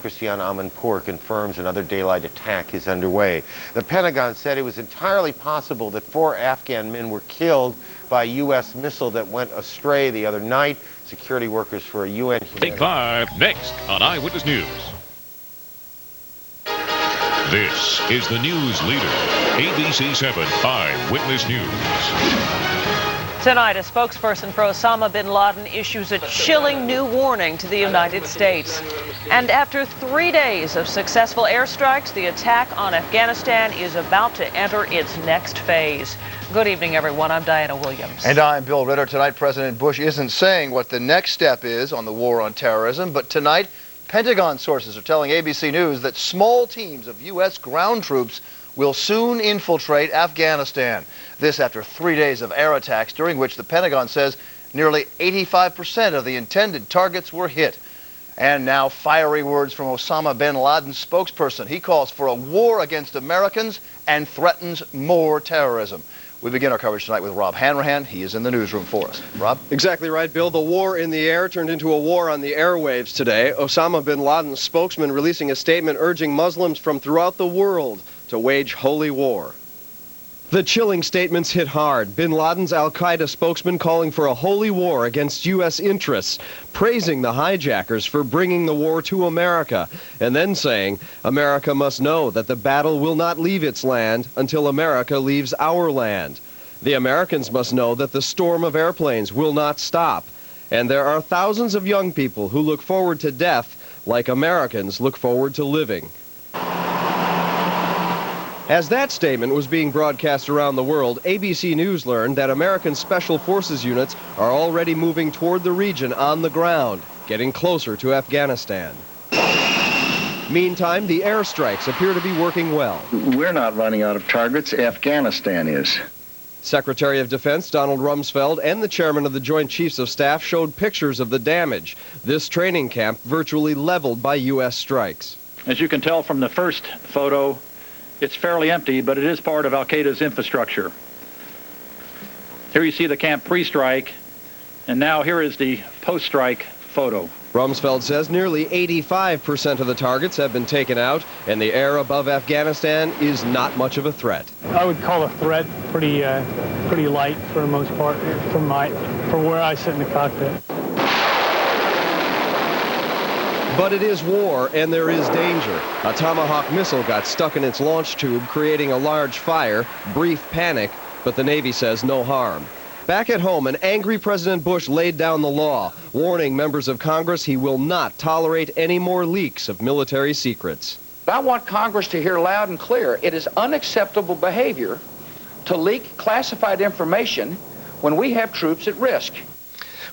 Christiane Amanpour confirms another daylight attack is underway. The Pentagon said it was entirely possible that 4 Afghan men were killed by a U.S. missile that went astray the other night. Security workers for a UN... Take 5 next on Eyewitness News. This is the news leader, ABC7 Eyewitness News. Tonight, a spokesperson for Osama bin Laden issues a chilling new warning to the United States. And after 3 days of successful airstrikes, the attack on Afghanistan is about to enter its next phase. Good evening, everyone. I'm Diana Williams. And I'm Bill Ritter. Tonight, President Bush isn't saying what the next step is on the war on terrorism, but tonight, Pentagon sources are telling ABC News that small teams of U.S. ground troops will soon infiltrate Afghanistan. This after 3 days of air attacks, during which the Pentagon says nearly 85% of the intended targets were hit. And now fiery words from Osama bin Laden's spokesperson. He calls for a war against Americans and threatens more terrorism. We begin our coverage tonight with Rob Hanrahan. He is in the newsroom for us. Rob? Exactly right, Bill. The war in the air turned into a war on the airwaves today. Osama bin Laden's spokesman releasing a statement urging Muslims from throughout the world to wage holy war. The chilling statements hit hard. Bin Laden's al-Qaeda spokesman calling for a holy war against U.S. interests, praising the hijackers for bringing the war to America, and then saying, America must know that the battle will not leave its land until America leaves our land. The Americans must know that the storm of airplanes will not stop. And there are thousands of young people who look forward to death like Americans look forward to living. As that statement was being broadcast around the world, ABC News learned that American Special Forces units are already moving toward the region on the ground, getting closer to Afghanistan. Meantime, the airstrikes appear to be working well. We're not running out of targets. Afghanistan is. Secretary of Defense Donald Rumsfeld and the chairman of the Joint Chiefs of Staff showed pictures of the damage. This training camp virtually leveled by U.S. strikes. As you can tell from the first photo, it's fairly empty, but it is part of al-Qaeda's infrastructure. Here you see the camp pre-strike, and now here is the post-strike photo. Rumsfeld says nearly 85% of the targets have been taken out, and the air above Afghanistan is not much of a threat. I would call the threat pretty light for the most part, from where I sit in the cockpit. But it is war, and there is danger. A Tomahawk missile got stuck in its launch tube, creating a large fire, brief panic, but the Navy says no harm. Back at home, an angry President Bush laid down the law, warning members of Congress he will not tolerate any more leaks of military secrets. I want Congress to hear loud and clear, it is unacceptable behavior to leak classified information when we have troops at risk.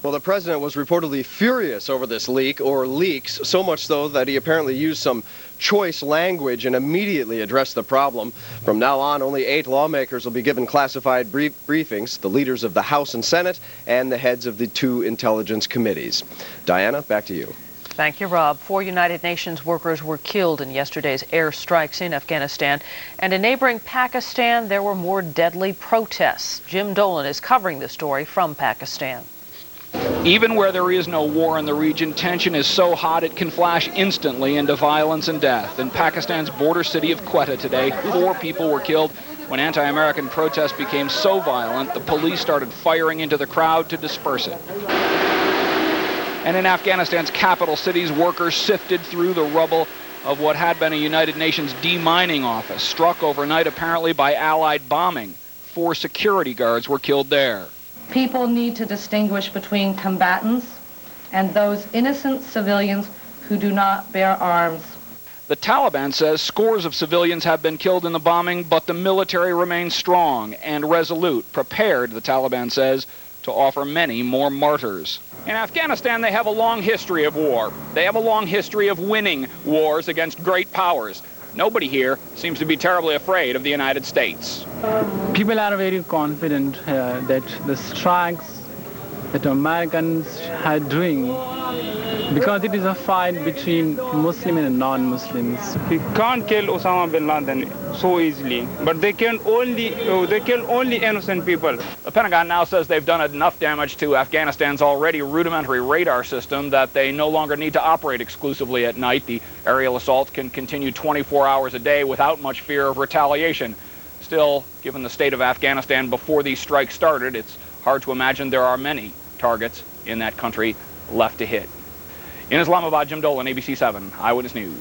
Well, the president was reportedly furious over this leak, or leaks, so much so that he apparently used some choice language and immediately addressed the problem. From now on, only 8 lawmakers will be given classified briefings, the leaders of the House and Senate and the heads of the 2 intelligence committees. Diana, back to you. Thank you, Rob. 4 United Nations workers were killed in yesterday's air strikes in Afghanistan. And in neighboring Pakistan, there were more deadly protests. Jim Dolan is covering the story from Pakistan. Even where there is no war in the region, tension is so hot it can flash instantly into violence and death. In Pakistan's border city of Quetta today, 4 people were killed when anti-American protests became so violent the police started firing into the crowd to disperse it. And in Afghanistan's capital cities, workers sifted through the rubble of what had been a United Nations demining office, struck overnight apparently by Allied bombing. 4 security guards were killed there. People need to distinguish between combatants and those innocent civilians who do not bear arms. The Taliban says scores of civilians have been killed in the bombing, but the military remains strong and resolute, prepared, the Taliban says, to offer many more martyrs. In Afghanistan, they have a long history of war. They have a long history of winning wars against great powers. Nobody here seems to be terribly afraid of the United States. People are very confident that the strikes that Americans are doing, because it is a fight between Muslim and non-Muslims. We can't kill Osama bin Laden so easily, but they kill only innocent people. The Pentagon now says they've done enough damage to Afghanistan's already rudimentary radar system that they no longer need to operate exclusively at night. The aerial assaults can continue 24 hours a day without much fear of retaliation. Still, given the state of Afghanistan before these strikes started, it's hard to imagine there are many targets in that country left to hit. In Islamabad, Jim Dolan, ABC7 Eyewitness News.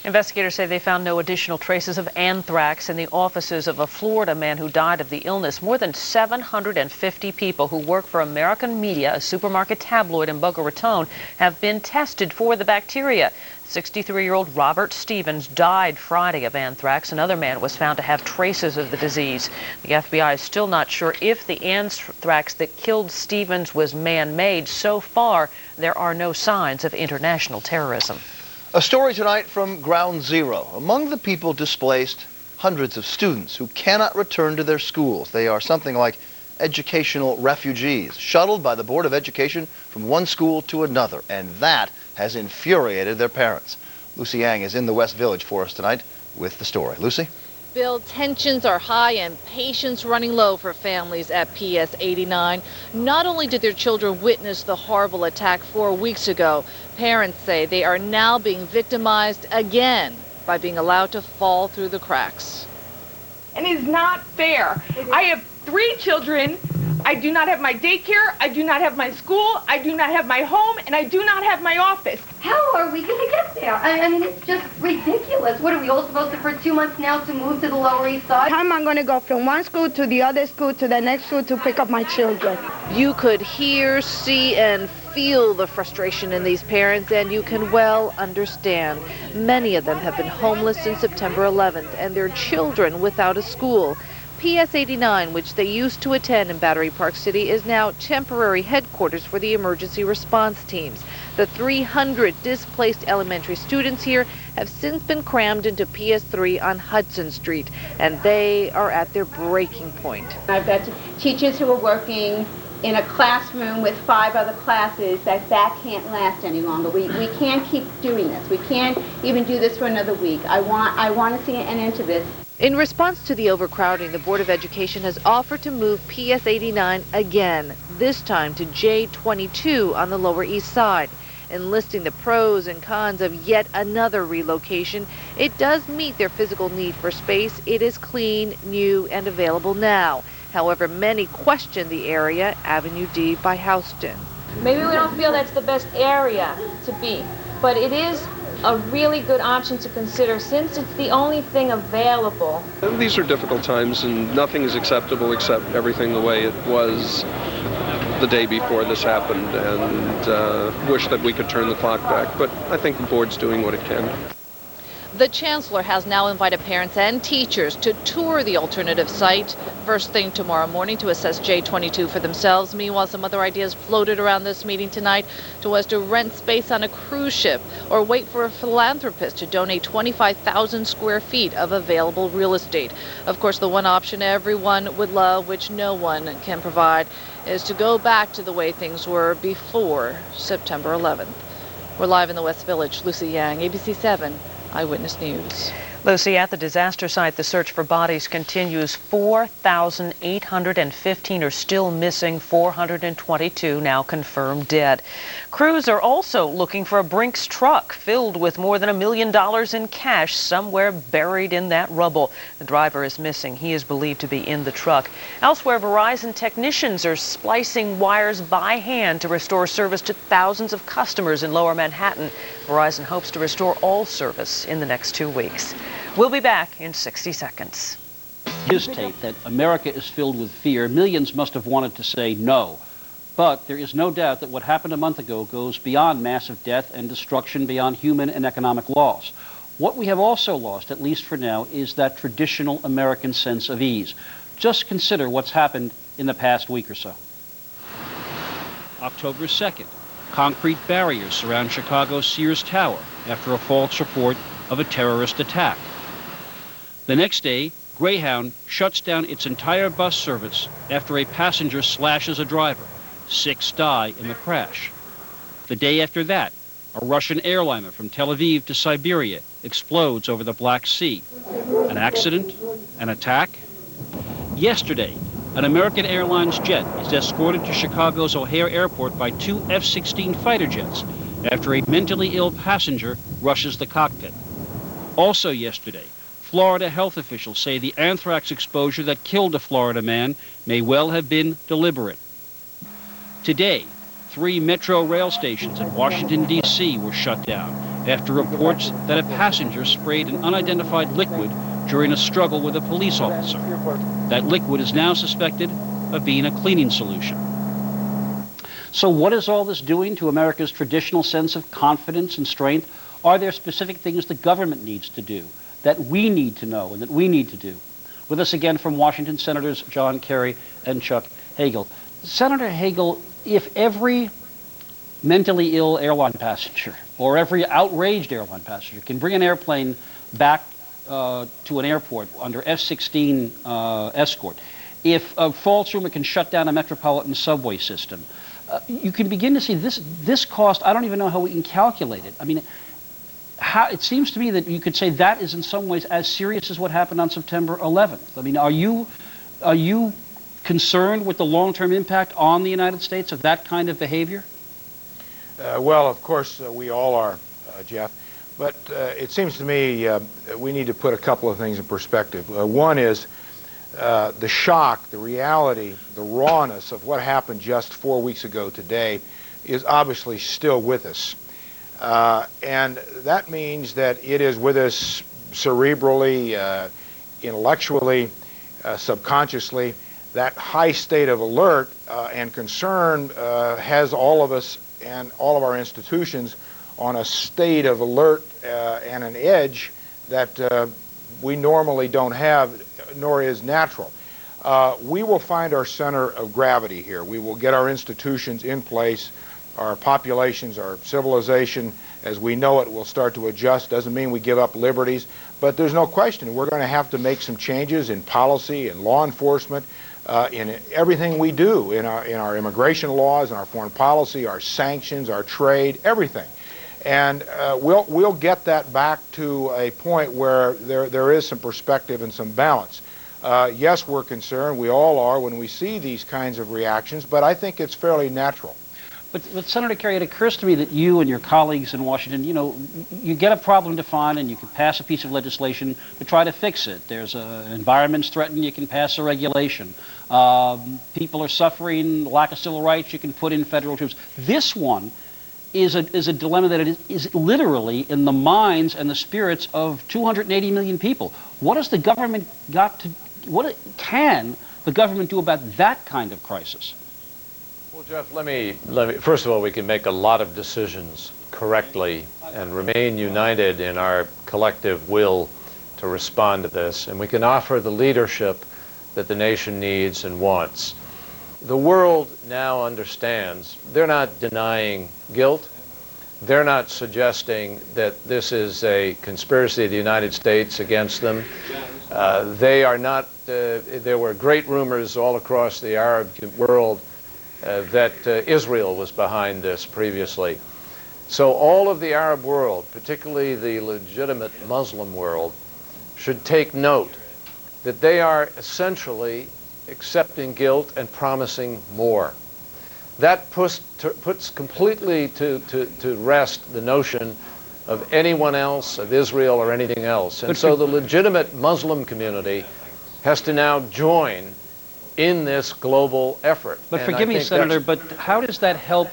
Investigators say they found no additional traces of anthrax in the offices of a Florida man who died of the illness. More than 750 people who work for American Media, a supermarket tabloid in Boca Raton, have been tested for the bacteria. 63-year-old Robert Stevens died Friday of anthrax. Another man was found to have traces of the disease. The FBI is still not sure if the anthrax that killed Stevens was man-made. So far, there are no signs of international terrorism. A story tonight from Ground Zero. Among the people displaced, hundreds of students who cannot return to their schools. They are something like educational refugees, shuttled by the Board of Education from one school to another, and that has infuriated their parents. Lucy Yang is in the West Village for us tonight with the story. Lucy? Bill, tensions are high and patience running low for families at PS 89. Not only did their children witness the horrible attack 4 weeks ago, parents say they are now being victimized again by being allowed to fall through the cracks. And it's not fair. I have 3 children. I do not have my daycare, I do not have my school, I do not have my home, and I do not have my office. How are we going to get there? I mean, it's just ridiculous. What, are we all supposed to, for 2 months now, to move to the Lower East Side? How am I going to go from one school to the other school to the next school to pick up my children? You could hear, see, and feel the frustration in these parents, and you can well understand. Many of them have been homeless since September 11th, and their children without a school. PS 89, which they used to attend in Battery Park City, is now temporary headquarters for the emergency response teams. The 300 displaced elementary students here have since been crammed into PS 3 on Hudson Street, and they are at their breaking point. I've got teachers who are working in a classroom with 5 other classes that can't last any longer. We can't keep doing this. We can't even do this for another week. I want to see an end to this. In response to the overcrowding, the Board of Education has offered to move PS 89 again, this time to J22 on the Lower East Side. In listing the pros and cons of yet another relocation, it does meet their physical need for space. It is clean, new, and available now. However, many question the area, Avenue D by Houston. Maybe we don't feel that's the best area to be, but it is a really good option to consider since it's the only thing available. These are difficult times and nothing is acceptable except everything the way it was the day before this happened, and wish that we could turn the clock back, but I think the board's doing what it can. The chancellor has now invited parents and teachers to tour the alternative site first thing tomorrow morning to assess J22 for themselves. Meanwhile, some other ideas floated around this meeting tonight to rent space on a cruise ship or wait for a philanthropist to donate 25,000 square feet of available real estate. Of course, the one option everyone would love, which no one can provide, is to go back to the way things were before September 11th. We're live in the West Village. Lucy Yang, ABC7 Eyewitness News. Lucy, at the disaster site, the search for bodies continues. 4,815 are still missing, 422 now confirmed dead. Crews are also looking for a Brinks truck filled with more than $1 million in cash somewhere buried in that rubble. The driver is missing. He is believed to be in the truck. Elsewhere, Verizon technicians are splicing wires by hand to restore service to thousands of customers in Lower Manhattan. Verizon hopes to restore all service in the next 2 weeks. We'll be back in 60 seconds. His tape that America is filled with fear, millions must have wanted to say no. But there is no doubt that what happened a month ago goes beyond massive death and destruction, beyond human and economic loss. What we have also lost, at least for now, is that traditional American sense of ease. Just consider what's happened in the past week or so. October 2nd, concrete barriers surround Chicago's Sears Tower after a false report of a terrorist attack. The next day, Greyhound shuts down its entire bus service after a passenger slashes a driver. 6 die in the crash. The day after that, a Russian airliner from Tel Aviv to Siberia explodes over the Black Sea. An accident? An attack? Yesterday, an American Airlines jet is escorted to Chicago's O'Hare Airport by 2 F-16 fighter jets after a mentally ill passenger rushes the cockpit. Also yesterday, Florida health officials say the anthrax exposure that killed a Florida man may well have been deliberate. Today, 3 metro rail stations in Washington, D.C. were shut down after reports that a passenger sprayed an unidentified liquid during a struggle with a police officer. That liquid is now suspected of being a cleaning solution. So what is all this doing to America's traditional sense of confidence and strength? Are there specific things the government needs to do that we need to know and that we need to do? With us again from Washington, Senators John Kerry and Chuck Hagel. Senator Hagel, if every mentally ill airline passenger or every outraged airline passenger can bring an airplane back to an airport under F-16 escort, if a false rumor can shut down a metropolitan subway system, you can begin to see this cost. I don't even know how we can calculate it. I mean, it seems to me that you could say that is in some ways as serious as what happened on September 11th. I mean, are you concerned with the long-term impact on the United States of that kind of behavior? Well, of course, we all are, Jeff. But it seems to me we need to put a couple of things in perspective. One is the shock, the reality, the rawness of what happened just 4 weeks ago today is obviously still with us. And that means that it is with us cerebrally, intellectually, subconsciously. That high state of alert and concern has all of us and all of our institutions on a state of alert and an edge that we normally don't have, nor is natural. We will find our center of gravity here. We will get our institutions in place, our populations, our civilization, as we know it, will start to adjust. Doesn't mean we give up liberties, but there's no question we're going to have to make some changes in policy, in law enforcement, in everything we do, in our immigration laws, in our foreign policy, our sanctions, our trade, everything. And we'll get that back to a point where there is some perspective and some balance. Yes, we're concerned. We all are when we see these kinds of reactions, but I think it's fairly natural. But Senator Kerry, it occurs to me that you and your colleagues in Washington, you know, you get a problem defined and you can pass a piece of legislation to try to fix it. There's environment's threatened, you can pass a regulation. People are suffering, lack of civil rights, you can put in federal troops. This one is a dilemma that is literally in the minds and the spirits of 280 million people. What has the government what can the government do about that kind of crisis? Well, Jeff, let me first of all, we can make a lot of decisions correctly and remain united in our collective will to respond to this, and we can offer the leadership that the nation needs and wants. The world now understands. They're not denying guilt. They're not suggesting that this is a conspiracy of the United States against them. They are not, there were great rumors all across the Arab world that Israel was behind this previously. So all of the Arab world, particularly the legitimate Muslim world, should take note that they are essentially accepting guilt and promising more. That puts completely to rest the notion of anyone else, of Israel or anything else. And so the legitimate Muslim community has to now join in this global effort. But forgive me, Senator, but how does that help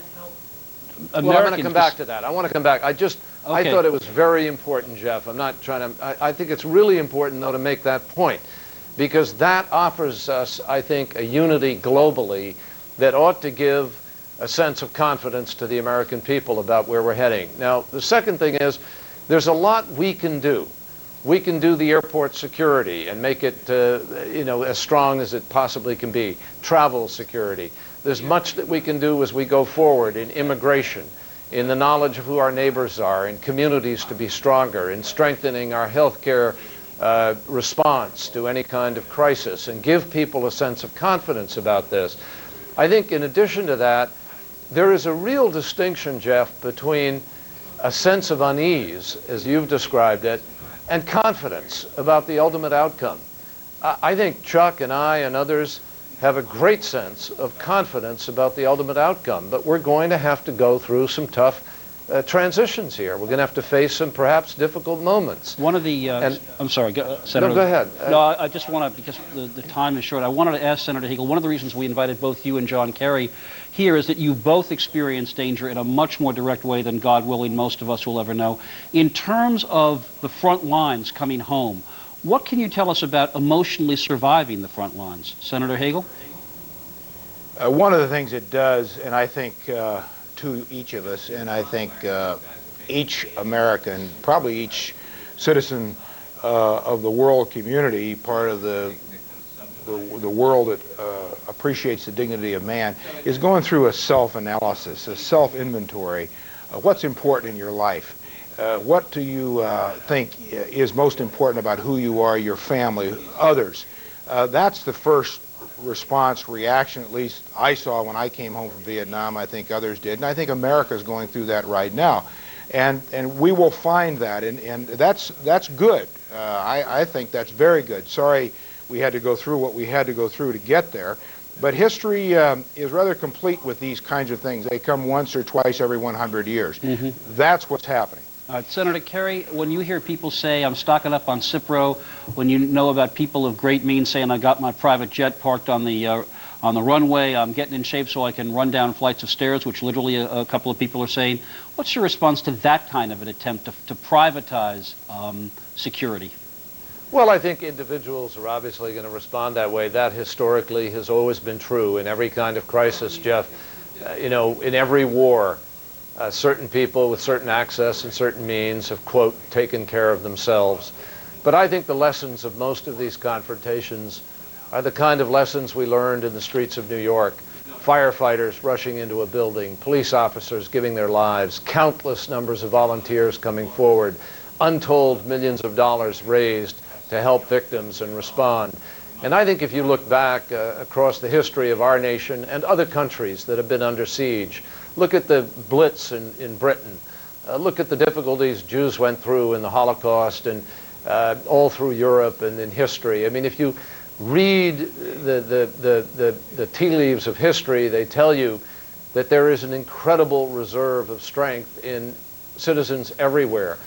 Americans? Well, I'm going to come back to that. I want to come back. I thought it was very important, Jeff. I'm not trying to, I think it's really important, though, to make that point, because that offers us, I think, a unity globally that ought to give a sense of confidence to the American people about where we're heading. Now, the second thing is, there's a lot we can do. We can do the airport security and make it, as strong as it possibly can be. Travel security. There's much that we can do as we go forward in immigration, in the knowledge of who our neighbors are, in communities to be stronger, in strengthening our healthcare response to any kind of crisis, and give people a sense of confidence about this. I think in addition to that, there is a real distinction, Jeff, between a sense of unease, as you've described it, and confidence about the ultimate outcome. I think Chuck and I and others have a great sense of confidence about the ultimate outcome, but we're going to have to go through some tough transitions here. We're going to have to face some perhaps difficult moments. One of the, I'm sorry, Senator. No, go ahead. No, I just want to, because the time is short, I wanted to ask Senator Hagel, one of the reasons we invited both you and John Kerry here is that you both experienced danger in a much more direct way than, God willing, most of us will ever know. In terms of the front lines coming home, what can you tell us about emotionally surviving the front lines? Senator Hagel? One of the things it does, and I think to each of us, and I think each American, probably each citizen of the world community, part of the world that appreciates the dignity of man, is going through a self-analysis, a self-inventory. What's important in your life? What do you think is most important about who you are, your family, others? That's the first response, reaction, at least I saw when I came home from Vietnam. I think others did, and I think America is going through that right now. And we will find that, and that's good. I think that's very good. Sorry we had to go through what we had to go through to get there. But history is rather complete with these kinds of things. They come once or twice every 100 years. Mm-hmm. That's what's happening. All right, Senator Kerry, when you hear people say, I'm stocking up on Cipro, when you know about people of great means saying, I got my private jet parked on the runway, I'm getting in shape so I can run down flights of stairs, which literally a couple of people are saying, what's your response to that kind of an attempt to privatize security? Well, I think individuals are obviously going to respond that way. That historically has always been true in every kind of crisis, Jeff. You know, in every war, certain people with certain access and certain means have, quote, taken care of themselves. But I think the lessons of most of these confrontations are the kind of lessons we learned in the streets of New York. Firefighters rushing into a building, police officers giving their lives, countless numbers of volunteers coming forward, untold millions of dollars raised to help victims and respond. And I think if you look back across the history of our nation and other countries that have been under siege, look at the Blitz in Britain. Look at the difficulties Jews went through in the Holocaust and all through Europe and in history. I mean, if you read the tea leaves of history, they tell you that there is an incredible reserve of strength in citizens everywhere.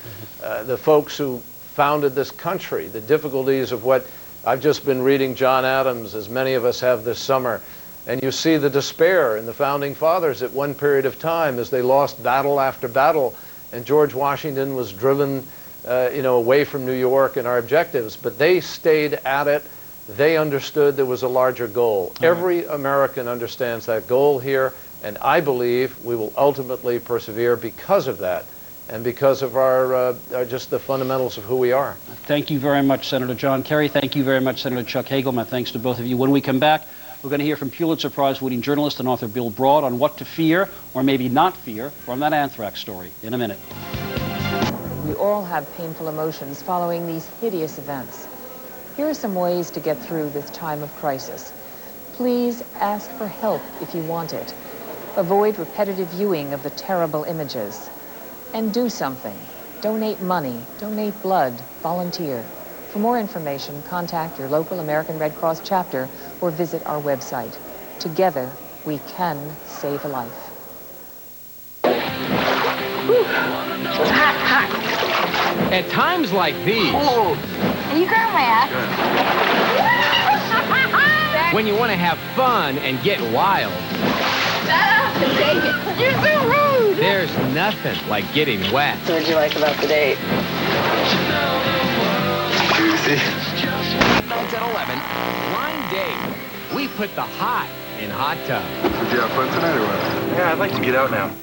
The folks who founded this country, the difficulties of what I've just been reading John Adams, as many of us have this summer, and you see the despair in the founding fathers at one period of time as they lost battle after battle, and George Washington was driven away from New York and our objectives, but they stayed at it. They understood there was a larger goal. Every American understands that goal here, and I believe we will ultimately persevere because of that and because of our just the fundamentals of who we are. Thank you very much, Senator John Kerry. Thank you very much, Senator Chuck Hagel. My thanks to both of you. When we come back, we're going to hear from Pulitzer Prize-winning journalist and author Bill Broad on what to fear, or maybe not fear, from that anthrax story in a minute. We all have painful emotions following these hideous events. Here are some ways to get through this time of crisis. Please ask for help if you want it. Avoid repetitive viewing of the terrible images. And do something. Donate money, donate blood, volunteer. For more information, contact your local American Red Cross chapter or visit our website. Together, we can save a life. At times like these, Can you grab my ass? when you want to have fun and get wild, Shut up and take it. You're so rude. there's nothing like getting wet. So what'd you like about the date? Nights at 11, Blind Date. We put the hot in hot tub. Did you have fun tonight or what? Yeah, I'd like to get out now.